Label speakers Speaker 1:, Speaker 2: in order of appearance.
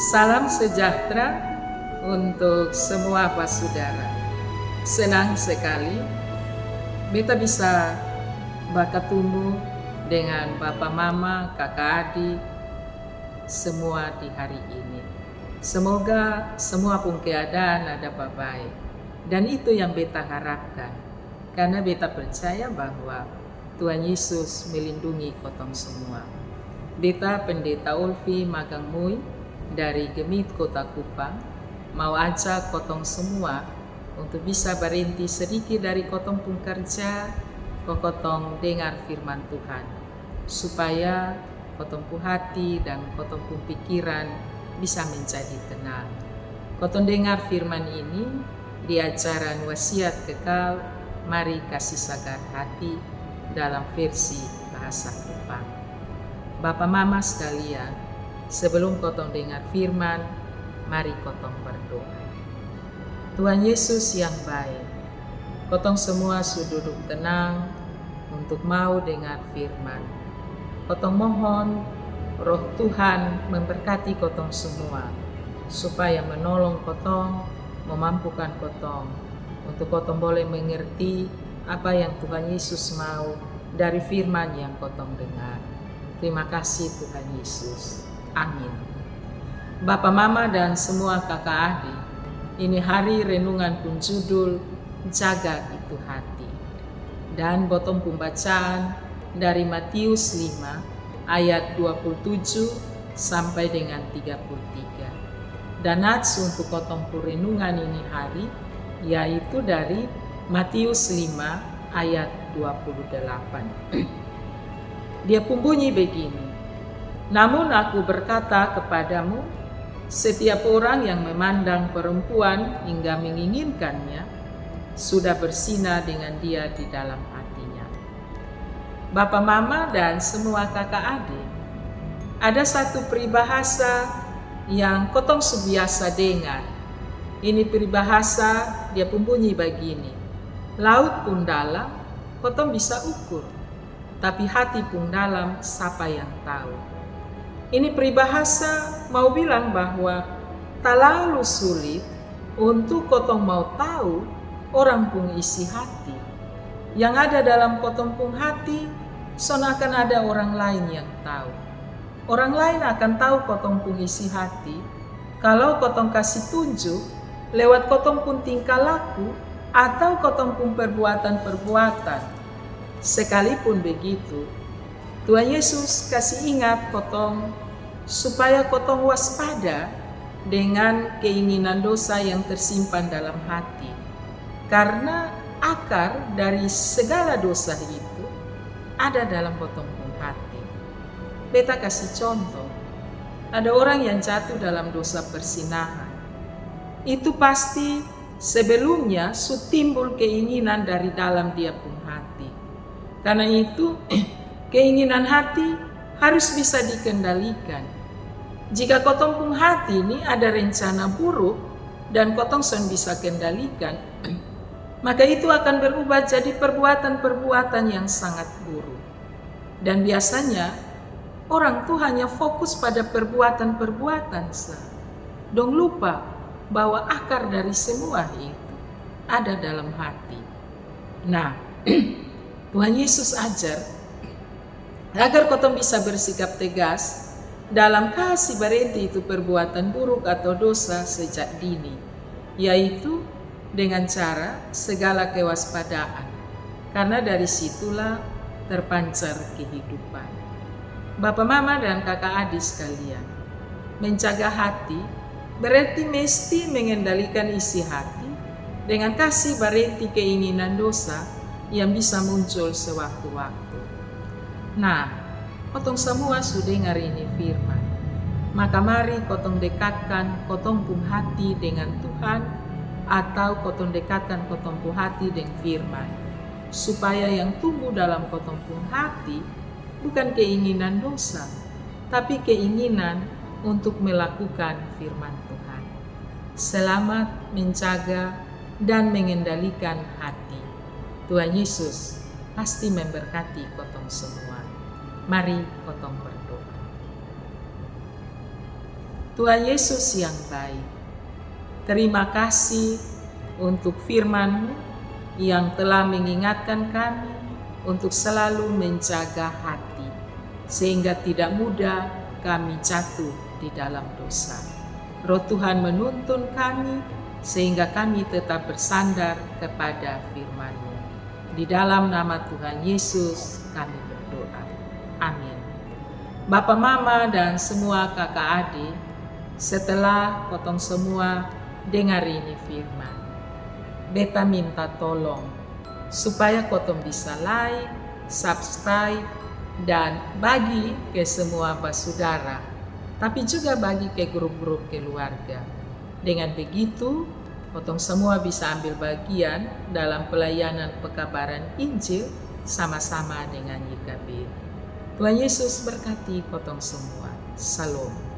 Speaker 1: Salam sejahtera untuk semua saudara. Senang sekali beta bisa bertemu dengan Bapak Mama, kakak adik, semua di hari ini. Semoga semua pun keadaan ada baik. Dan itu yang beta harapkan. Karena beta percaya bahwa Tuhan Yesus melindungi kotong semua. Beta Pendeta Ulfi Magangmui dari Gemit Kota Kupang mau ajak kotong semua untuk bisa berhenti sedikit dari kotong pun kerja, kotong dengar firman Tuhan, supaya kotong pun hati dan kotong pun pikiran bisa menjadi tenang. Kotong dengar firman ini di acara Wasiat Kekal, Mari Kasih Sagar Hati dalam versi bahasa Kupang. Bapak Mama sekalian, sebelum kotong dengar firman, mari kotong berdoa. Tuhan Yesus yang baik, kotong semua sudah duduk tenang untuk mau dengar firman. Kotong mohon Roh Tuhan memberkati kotong semua, supaya menolong kotong, memampukan kotong, untuk kotong boleh mengerti apa yang Tuhan Yesus mau dari firman yang kotong dengar. Terima kasih Tuhan Yesus. Amin. Bapak Mama dan semua kakak adik, ini hari renungan pun judul Jaga Itu Hati. Dan bottom pembacaan dari Matius 5 ayat 27 sampai dengan 33. Dan nats untuk kotong renungan ini hari yaitu dari Matius 5 ayat 28. Dia pun bunyi begini, namun aku berkata kepadamu, setiap orang yang memandang perempuan hingga menginginkannya, sudah berzina dengan dia di dalam hatinya. Bapak Mama dan semua kakak adik, ada satu peribahasa yang kotong sebiasa dengar. Ini peribahasa dia pun bunyi begini, laut pun dalam, kotong bisa ukur, tapi hati pun dalam, siapa yang tahu. Ini peribahasa mau bilang bahwa terlalu sulit untuk kotong mau tahu orang pun isi hati. Yang ada dalam kotong pun hati, akan ada orang lain yang tahu. Orang lain akan tahu kotong pun isi hati kalau kotong kasih tunjuk lewat kotong pun tingkah laku atau kotong pun perbuatan-perbuatan. Sekalipun begitu, Tuhan Yesus kasih ingat kotong supaya kotong waspada dengan keinginan dosa yang tersimpan dalam hati. Karena akar dari segala dosa itu ada dalam kotong pun hati. Beta kasih contoh, ada orang yang jatuh dalam dosa persinahan. Itu pasti sebelumnya timbul keinginan dari dalam dia pun hati. Karena itu, keinginan hati harus bisa dikendalikan. Jika kotong pun hati ini ada rencana buruk dan kotong sen bisa kendalikan, maka itu akan berubah jadi perbuatan-perbuatan yang sangat buruk. Dan biasanya orang tuh hanya fokus pada perbuatan-perbuatan saja. Dong lupa bahwa akar dari semua itu ada dalam hati. Nah, Tuhan Yesus ajar agar kotong bisa bersikap tegas dalam kasih berhenti itu perbuatan buruk atau dosa sejak dini, yaitu dengan cara segala kewaspadaan, karena dari situlah terpancar kehidupan. Bapak Mama dan kakak adik sekalian, menjaga hati berarti mesti mengendalikan isi hati dengan kasih berhenti keinginan dosa yang bisa muncul sewaktu-waktu. Nah, kotong semua sudah dengar ini firman. Maka mari kotong dekatkan kotong pun hati dengan Tuhan, atau kotong dekatkan kotong pun hati dengan firman. Supaya yang tumbuh dalam kotong pun hati bukan keinginan dosa, tapi keinginan untuk melakukan firman Tuhan. Selamat menjaga dan mengendalikan hati. Tuhan Yesus pasti memberkati kotong semua. Mari kotong berdoa. Tuhan Yesus yang baik, terima kasih untuk firman-Mu yang telah mengingatkan kami untuk selalu menjaga hati, sehingga tidak mudah kami jatuh di dalam dosa. Roh Tuhan menuntun kami, sehingga kami tetap bersandar kepada firman-Mu. Di dalam nama Tuhan Yesus kami berdoa. Amin. Bapak, Mama, dan semua kakak adik, setelah kotong semua dengar ini firman, beta minta tolong supaya kotong bisa like, subscribe, dan bagi ke semua saudara, tapi juga bagi ke grup-grup keluarga. Dengan begitu, kotong semua bisa ambil bagian dalam pelayanan pekabaran Injil sama-sama dengan YKB. Tuhan Yesus berkati kotong semua. Salam.